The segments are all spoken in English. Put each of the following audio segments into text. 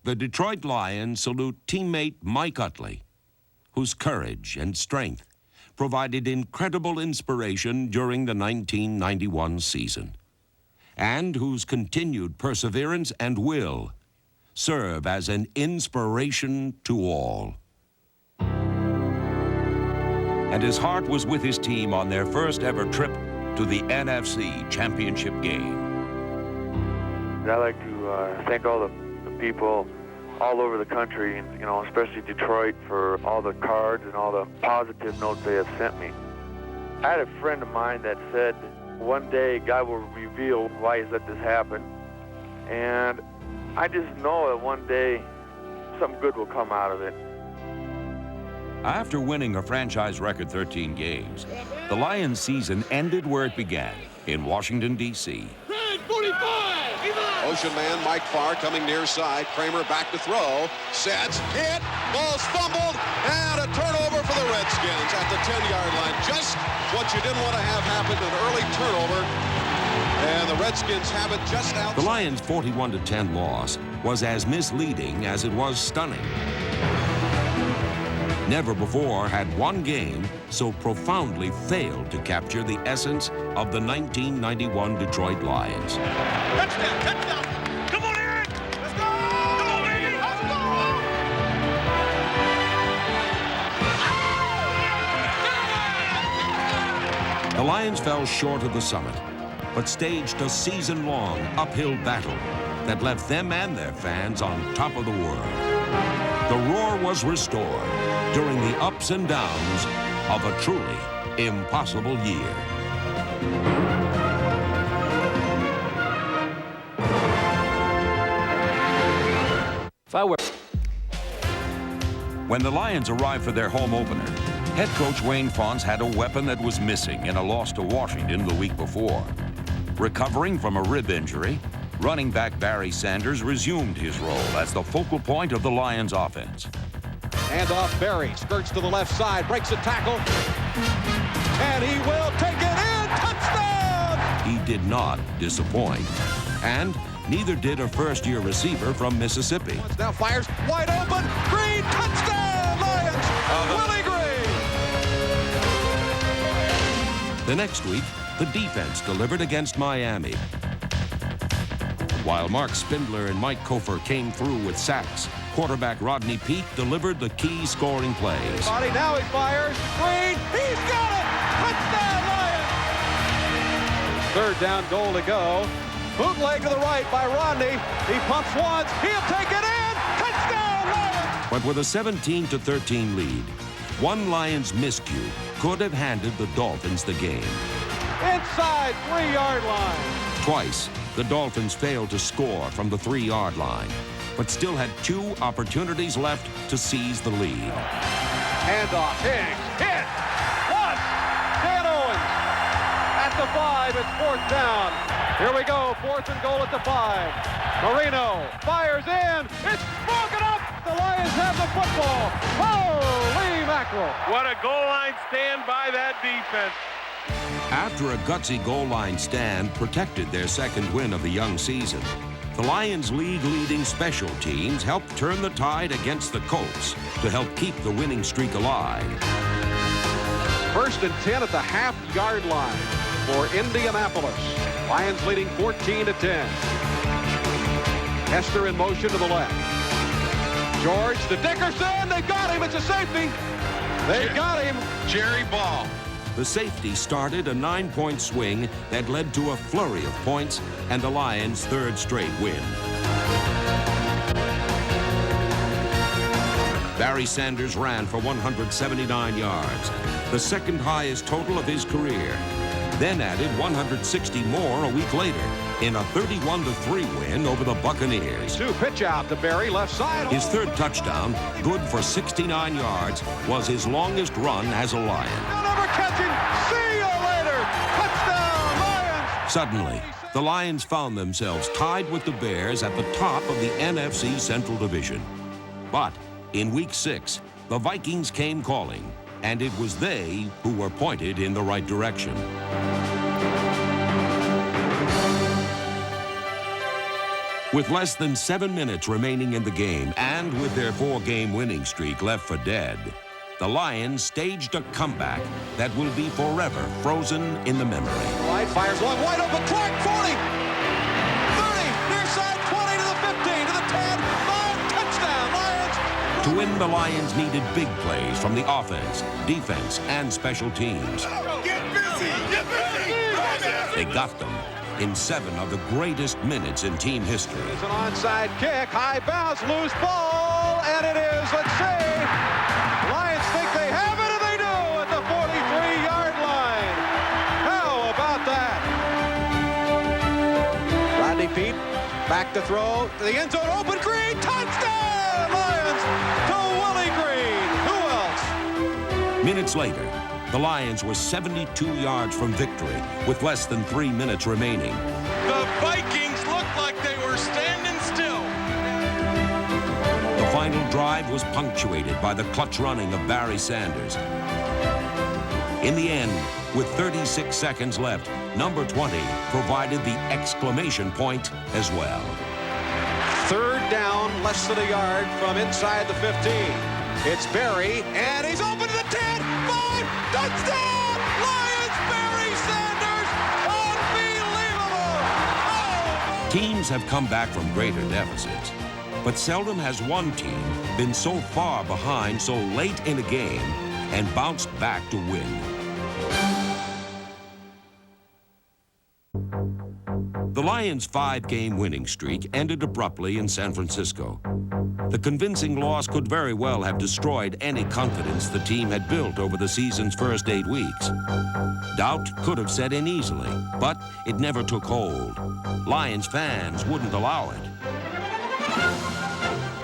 the Detroit Lions salute teammate Mike Utley, whose courage and strength provided incredible inspiration during the 1991 season, and whose continued perseverance and will serve as an inspiration to all. And his heart was with his team on their first ever trip to the NFC Championship game. I'd like to thank all the people all over the country, and, especially Detroit, for all the cards and all the positive notes they have sent me. I had a friend of mine that said, one day God will reveal why he's let this happen. And I just know that one day something good will come out of it. After winning a franchise record 13 games, the Lions season ended where it began, in Washington, D.C. Ocean man Mike Farr coming near side. Kramer back to throw. Sets, hit, ball's fumbled, and a turnover for the Redskins at the 10-yard line. Just what you didn't want to have happen, an early turnover. And the Redskins have it just out. The Lions' 41-10 loss was as misleading as it was stunning. Never before had one game so profoundly failed to capture the essence of the 1991 Detroit Lions. Touchdown, touchdown! Come on, Eric! Let's go! Come on, baby! Let's go! The Lions fell short of the summit, but staged a season-long uphill battle that left them and their fans on top of the world. The roar was restored during the ups and downs of a truly impossible year. When the Lions arrived for their home opener, head coach Wayne Fontes had a weapon that was missing in a loss to Washington the week before. Recovering from a rib injury, running back Barry Sanders resumed his role as the focal point of the Lions' offense. Hand off Barry, skirts to the left side, breaks a tackle, and he will take it in. Touchdown! He did not disappoint, and neither did a first-year receiver from Mississippi. Now fires, wide open, Green, touchdown, Lions! Willie Green! The next week, the defense delivered against Miami. While Mark Spindler and Mike Kofer came through with sacks, quarterback Rodney Peete delivered the key scoring plays. Body, now he fires, Green, he's got it! Touchdown, Lions! Third down, goal to go. Bootleg to the right by Rodney. He pumps once, he'll take it in! Touchdown, Lions! But with a 17-13 lead, one Lions miscue could have handed the Dolphins the game. Inside 3-yard line. Twice, the Dolphins failed to score from the 3-yard line, but still had 2 opportunities left to seize the lead. Handoff, Higgs, hit, one, Dan Owens. At the 5, it's 4th down. Here we go, 4th and goal at the 5. Marino fires in, it's broken up. The Lions have the football. Holy mackerel. What a goal line stand by that defense. After a gutsy goal line stand protected their second win of the young season, the Lions' league-leading special teams helped turn the tide against the Colts to help keep the winning streak alive. 1st and 10 at the half-yard line for Indianapolis. Lions leading 14-10. Hester in motion to the left. George to Dickerson. They got him. It's a safety. They got him. Jerry Ball. The safety started a 9-point swing that led to a flurry of points and the Lions' 3rd straight win. Barry Sanders ran for 179 yards, the second highest total of his career, then added 160 more a week later in a 31-3 win over the Buccaneers. 2 pitch out to Barry, left side. His 3rd touchdown, good for 69 yards, was his longest run as a Lion. Never catching. See you later. Touchdown, Lions. Suddenly, the Lions found themselves tied with the Bears at the top of the NFC Central Division. But in Week 6, the Vikings came calling, and it was they who were pointed in the right direction. With less than 7 minutes remaining in the game and with their 4-game winning streak left for dead, the Lions staged a comeback that will be forever frozen in the memory. White fires long, wide open, Clark, 40, 30, near side, 20 to the 15, to the 10, 5, touchdown, Lions. To win, the Lions needed big plays from the offense, defense, and special teams. Get busy! Get busy! They got them in 7 of the greatest minutes in team history. It's an onside kick, high bounce, loose ball, and it is, let's see, Lions think they have it, and they do at the 43-yard line. How about that? Rodney Peete, back to throw, to the end zone, open, Green, touchdown, Lions, to Willie Green. Who else? Minutes later, the Lions were 72 yards from victory with less than 3 minutes remaining. The Vikings looked like they were standing still. The final drive was punctuated by the clutch running of Barry Sanders. In the end, with 36 seconds left, number 20 provided the exclamation point as well. 3rd down, less than a yard from inside the 15. It's Barry, and he's open to the 10, 5, touchdown! Lions, Barry Sanders, unbelievable! Oh! Teams have come back from greater deficits, but seldom has one team been so far behind so late in a game and bounced back to win. The Lions' 5-game winning streak ended abruptly in San Francisco. The convincing loss could very well have destroyed any confidence the team had built over the season's first 8 weeks. Doubt could have set in easily, but it never took hold. Lions fans wouldn't allow it.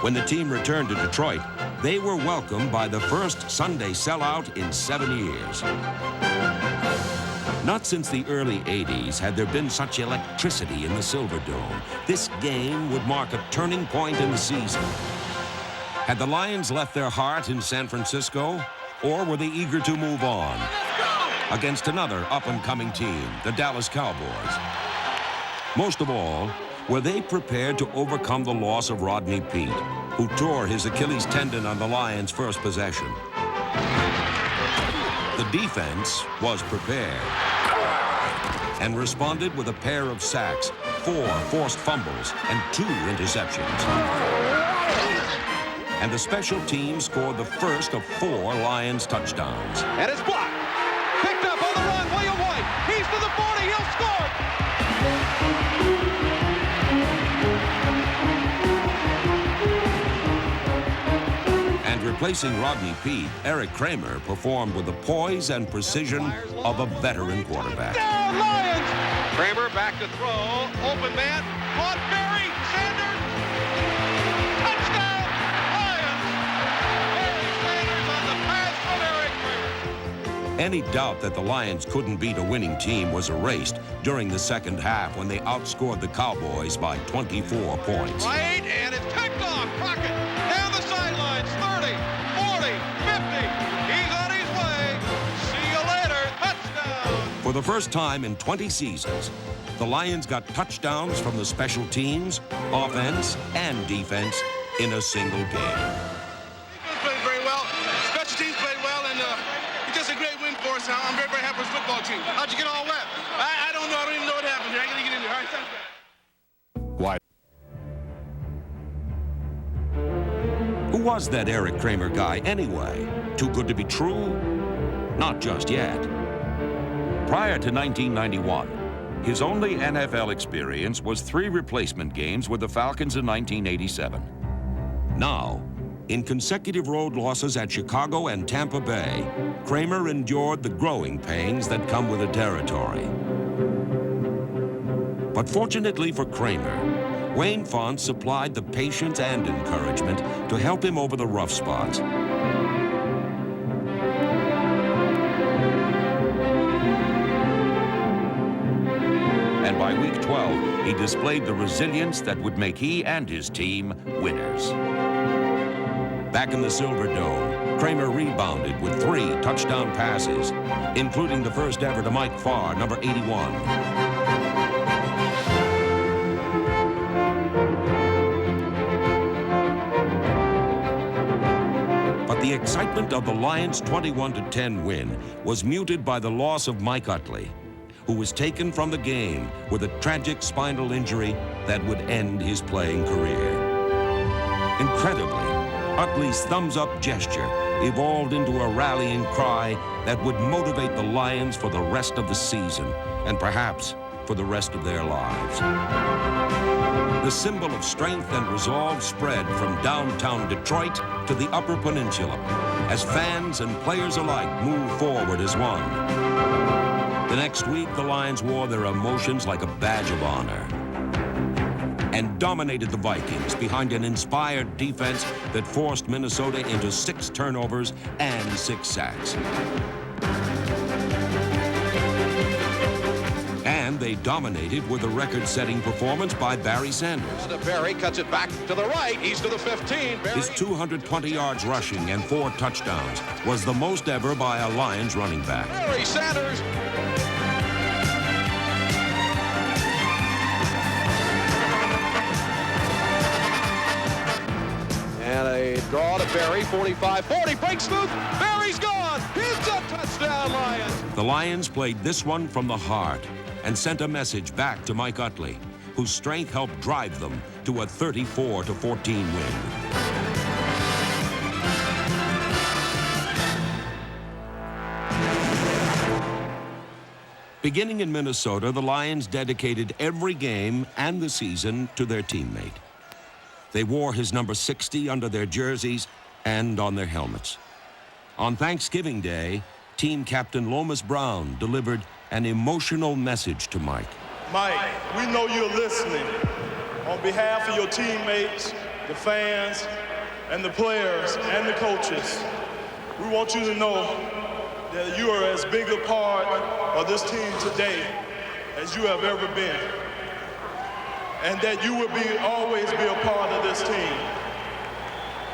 When the team returned to Detroit, they were welcomed by the first Sunday sellout in 7 years. Not since the early 80s had there been such electricity in the Silverdome. This game would mark a turning point in the season. Had the Lions left their heart in San Francisco, or were they eager to move on against another up-and-coming team, the Dallas Cowboys? Most of all, were they prepared to overcome the loss of Rodney Peete, who tore his Achilles tendon on the Lions' first possession? The defense was prepared and responded with a pair of sacks, 4 forced fumbles, and 2 interceptions. And the special team scored the first of 4 Lions touchdowns. And it's blocked. Picked up on the run, William White. He's to the 40, he'll score. And replacing Rodney Peete, Eric Kramer performed with the poise and precision of a veteran quarterback. Down, Lions! Kramer back to throw. Open man. Caught Barry Sanders. Touchdown, Lions! Barry Sanders on the pass from Eric Kramer. Any doubt that the Lions couldn't beat a winning team was erased during the second half when they outscored the Cowboys by 24 points. Right, and it's picked off. Crockett down the sidelines. 30, 40, 50. He's on his way. See you later. Touchdown. For the first time in 20 seasons, the Lions got touchdowns from the special teams, offense, and defense in a single game. Defense played very well. Special teams played well, and it's just a great win for us. I'm very, very happy with the football team. How'd you get all wet? I don't know. I don't even know what happened here. I gotta get in there. All right, thanks. Who was that Eric Kramer guy anyway? Too good to be true? Not just yet. Prior to 1991, his only NFL experience was 3 replacement games with the Falcons in 1987. Now, in consecutive road losses at Chicago and Tampa Bay, Kramer endured the growing pains that come with the territory. But fortunately for Kramer, Wayne Fontes supplied the patience and encouragement to help him over the rough spots. And by week 12, he displayed the resilience that would make he and his team winners. Back in the Silverdome, Kramer rebounded with 3 touchdown passes, including the first ever to Mike Farr, number 81. The excitement of the Lions' 21-10 win was muted by the loss of Mike Utley, who was taken from the game with a tragic spinal injury that would end his playing career. Incredibly, Utley's thumbs-up gesture evolved into a rallying cry that would motivate the Lions for the rest of the season and perhaps for the rest of their lives. The symbol of strength and resolve spread from downtown Detroit to the Upper Peninsula as fans and players alike moved forward as one. The next week, the Lions wore their emotions like a badge of honor and dominated the Vikings behind an inspired defense that forced Minnesota into 6 turnovers and 6 sacks. And they dominated with a record-setting performance by Barry Sanders. Barry cuts it back to the right. He's to the 15. Barry. His 220 yards rushing and 4 touchdowns was the most ever by a Lions running back. Barry Sanders. And a draw to Barry, 45-40, breaks through. Barry's gone. It's a touchdown, Lions. The Lions played this one from the heart and sent a message back to Mike Utley, whose strength helped drive them to a 34-14 win. Beginning in Minnesota, the Lions dedicated every game and the season to their teammate. They wore his number 60 under their jerseys and on their helmets. On Thanksgiving Day, team captain Lomas Brown delivered an emotional message to Mike. Mike, we know you're listening. On behalf of your teammates, the fans, and the players, and the coaches, we want you to know that you are as big a part of this team today as you have ever been. And that you will always be a part of this team.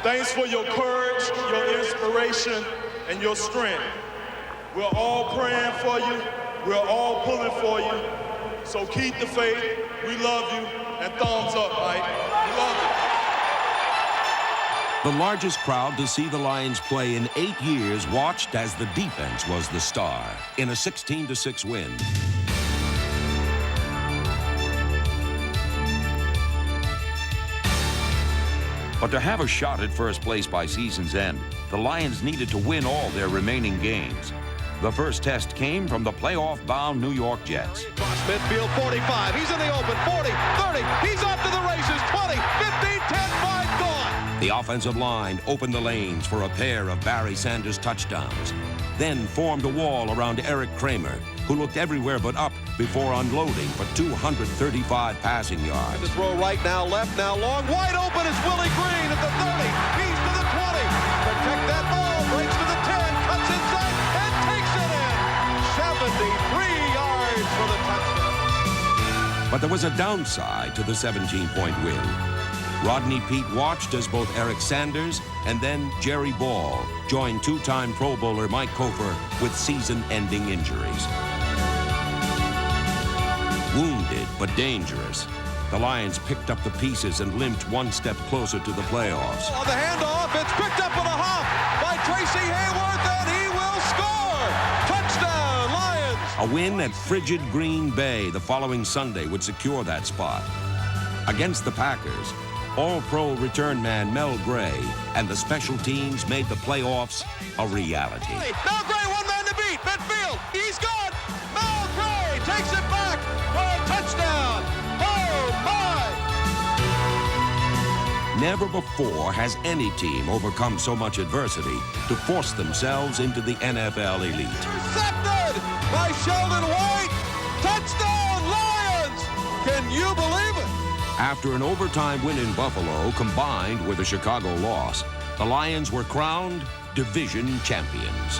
Thanks for your courage, your inspiration, and your strength. We're all praying for you. We're all pulling for you. So keep the faith. We love you. And thumbs up, Mike. We love you. The largest crowd to see the Lions play in 8 years watched as the defense was the star in a 16-6 win. But to have a shot at first place by season's end, the Lions needed to win all their remaining games. The first test came from the playoff-bound New York Jets. Across midfield, 45. He's in the open, 40, 30. He's off to the races, 20, 15, 10, 5, gone. The offensive line opened the lanes for a pair of Barry Sanders touchdowns, then formed a wall around Eric Kramer, who looked everywhere but up before unloading for 235 passing yards. The throw right, now left, now long. Wide open is Willie Green at the 30. He's to the 20. Protect that ball. Breaks to the 10. Cuts inside and takes it in. 73 yards for the touchdown. But there was a downside to the 17-point win. Rodney Peete watched as both Eric Sanders and then Jerry Ball joined 2-time Pro Bowler Mike Cofer with season-ending injuries. Wounded but dangerous, the Lions picked up the pieces and limped one step closer to the playoffs. On the handoff, it's picked up on a hop by Tracy Hayworth, and he will score! Touchdown, Lions! A win at frigid Green Bay the following Sunday would secure that spot. Against the Packers, All-Pro return man Mel Gray and the special teams made the playoffs a reality. Mel Gray, one man to beat. Midfield, he's gone. Mel Gray takes it back for a touchdown. Oh, my. Never before has any team overcome so much adversity to force themselves into the NFL elite. Intercepted by Sheldon White. Touchdown, Lions. Can you believe it? After an overtime win in Buffalo combined with a Chicago loss, the Lions were crowned division champions.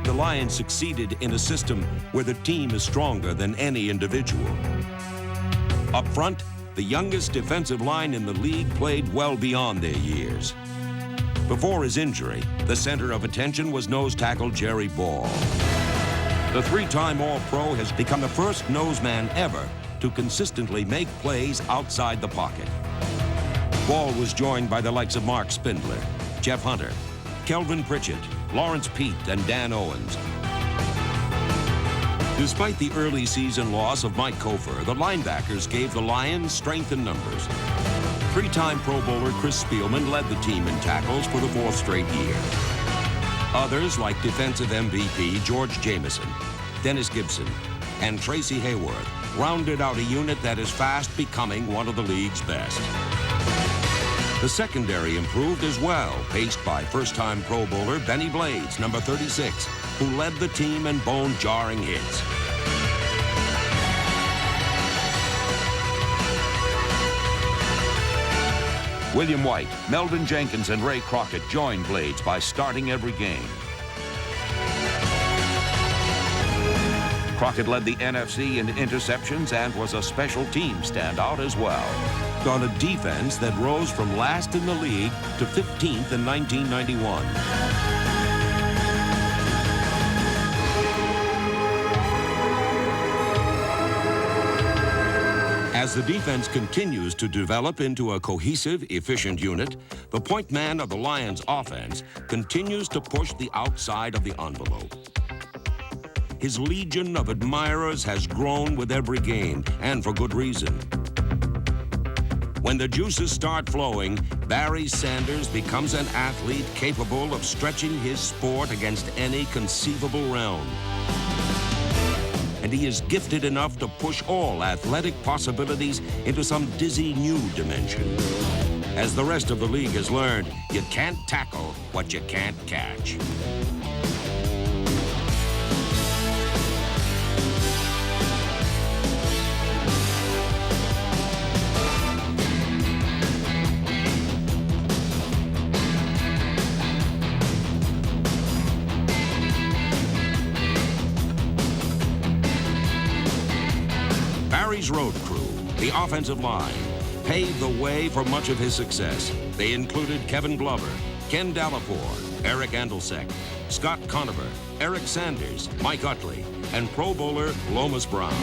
The Lions succeeded in a system where the team is stronger than any individual. Up front, the youngest defensive line in the league played well beyond their years. Before his injury, the center of attention was nose tackle Jerry Ball. The 3-time All-Pro has become the first nose man ever to consistently make plays outside the pocket. Ball was joined by the likes of Mark Spindler, Jeff Hunter, Kelvin Pritchett, Lawrence Pete, and Dan Owens. Despite the early season loss of Mike Kofor, the linebackers gave the Lions strength in numbers. Three-time Pro Bowler Chris Spielman led the team in tackles for the fourth straight year. Others, like defensive MVP George Jameson, Dennis Gibson, and Tracy Hayworth, rounded out a unit that is fast becoming one of the league's best. The secondary improved as well, paced by first-time Pro Bowler Benny Blades, number 36, who led the team in bone-jarring hits. William White, Melvin Jenkins, and Ray Crockett joined Blades by starting every game. Crockett led the NFC in interceptions and was a special team standout as well. On a defense that rose from last in the league to 15th in 1991. As the defense continues to develop into a cohesive, efficient unit, the point man of the Lions offense continues to push the outside of the envelope. His legion of admirers has grown with every game, and for good reason. When the juices start flowing, Barry Sanders becomes an athlete capable of stretching his sport against any conceivable realm. And he is gifted enough to push all athletic possibilities into some dizzy new dimension. As the rest of the league has learned, you can't tackle what you can't catch. Barry's road crew, the offensive line, paved the way for much of his success. They included Kevin Glover, Ken Dallapour, Eric Andelsek, Scott Conover, Eric Sanders, Mike Utley, and Pro Bowler Lomas Brown.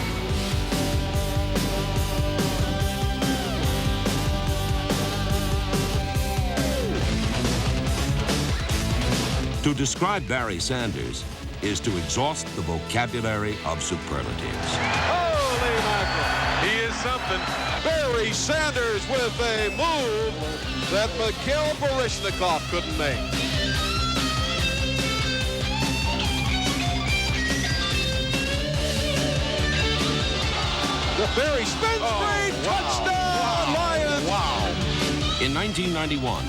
To describe Barry Sanders is to exhaust the vocabulary of superlatives. Holy mackerel. He is something. Barry Sanders with a move that Mikhail Baryshnikov couldn't make. The Barry spins free, touchdown, Lions! Wow. In 1991,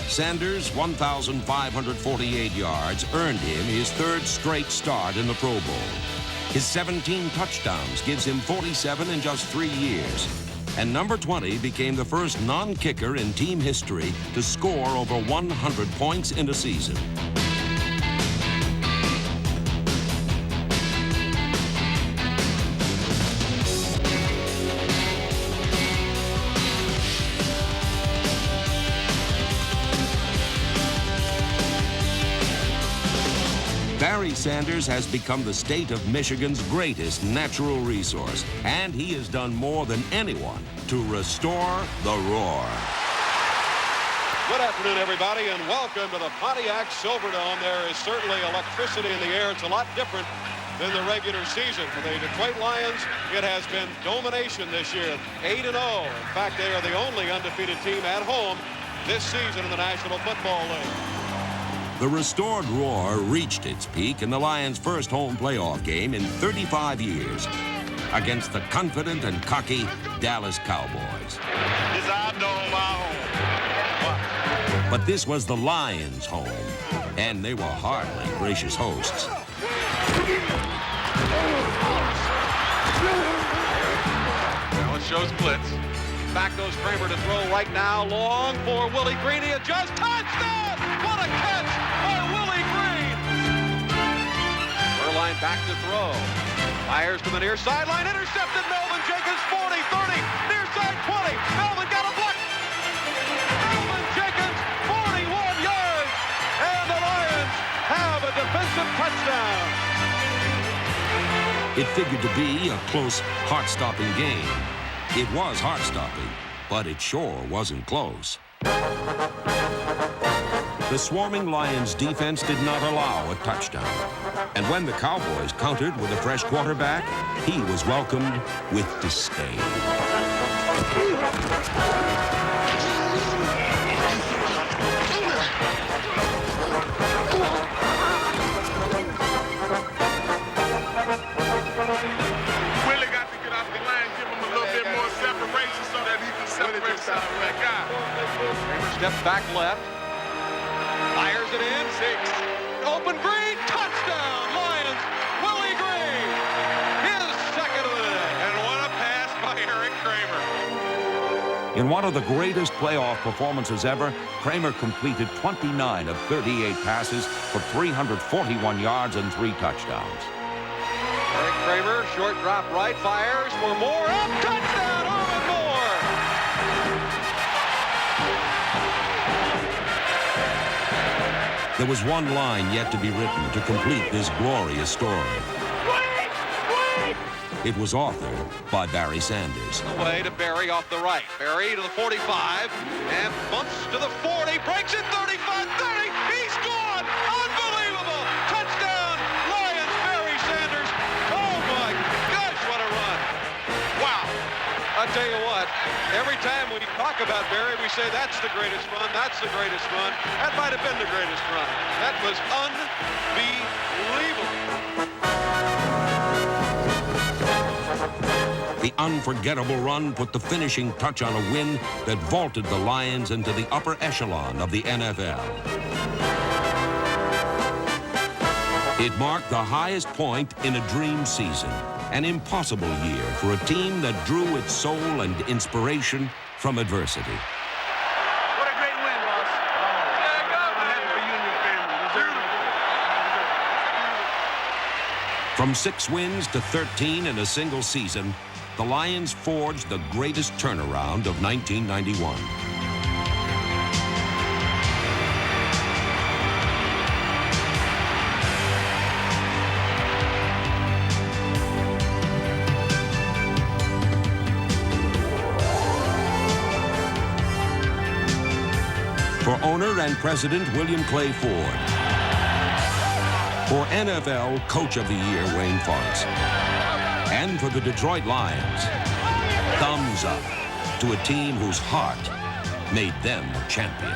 Sanders' 1,548 yards earned him his third straight start in the Pro Bowl. His 17 touchdowns gives him 47 in just 3 years. And number 20 became the first non-kicker in team history to score over 100 points in a season. Barry Sanders has become the state of Michigan's greatest natural resource, and he has done more than anyone to restore the roar. Good afternoon, everybody, and welcome to the Pontiac Silverdome. There is certainly electricity in the air. It's a lot different than the regular season. For the Detroit Lions, it has been domination this year, 8-0. In fact, they are the only undefeated team at home this season in the National Football League. The restored roar reached its peak in the Lions' first home playoff game in 35 years against the confident and cocky Dallas Cowboys. This is our dome, our home. But this was the Lions' home, and they were hardly gracious hosts. Now it shows blitz. Back goes Kramer to throw right now. Long for Willie Green. He adjusts. Touchdown! What a catch by Willie Green! Erline back to throw. Fires to the near sideline. Intercepted. Melvin Jenkins, 40, 30. Near side, 20. Melvin got a block. Melvin Jenkins, 41 yards. And the Lions have a defensive touchdown. It figured to be a close, heart-stopping game. It was heart-stopping, but it sure wasn't close. The swarming Lions defense did not allow a touchdown. And when the Cowboys countered with a fresh quarterback, he was welcomed with disdain. Willie got to get off the line, give him a little bit more separation so that he can separate himself from that guy. Step back left. Fires it in. 6. Open Green. Touchdown, Lions. Willie Green. His second of the day. And what a pass by Eric Kramer. In one of the greatest playoff performances ever, Kramer completed 29 of 38 passes for 341 yards and 3 touchdowns. Eric Kramer, short drop right, fires for Moore. Up, touchdown, Irvin Moore. There was one line yet to be written to complete this glorious story. It was authored by Barry Sanders. Away to Barry off the right. Barry to the 45 and bumps to the 40. Breaks it 35, 30. He's gone. Unbelievable. Touchdown, Lions. Barry Sanders. Oh my gosh, what a run. Wow. I tell you what, every time we talk about Barry, we say that's the greatest run. That's the greatest run. That might have been the greatest run. That was unbelievable. The unforgettable run put the finishing touch on a win that vaulted the Lions into the upper echelon of the NFL. It marked the highest point in a dream season, an impossible year for a team that drew its soul and inspiration from adversity. What a great win, boss. I'm happy for you and your family. From 6 wins to 13 in a single season, the Lions forged the greatest turnaround of 1991. For owner and president William Clay Ford. For NFL Coach of the Year Wayne Fontes. And for the Detroit Lions, thumbs up to a team whose heart made them a champion.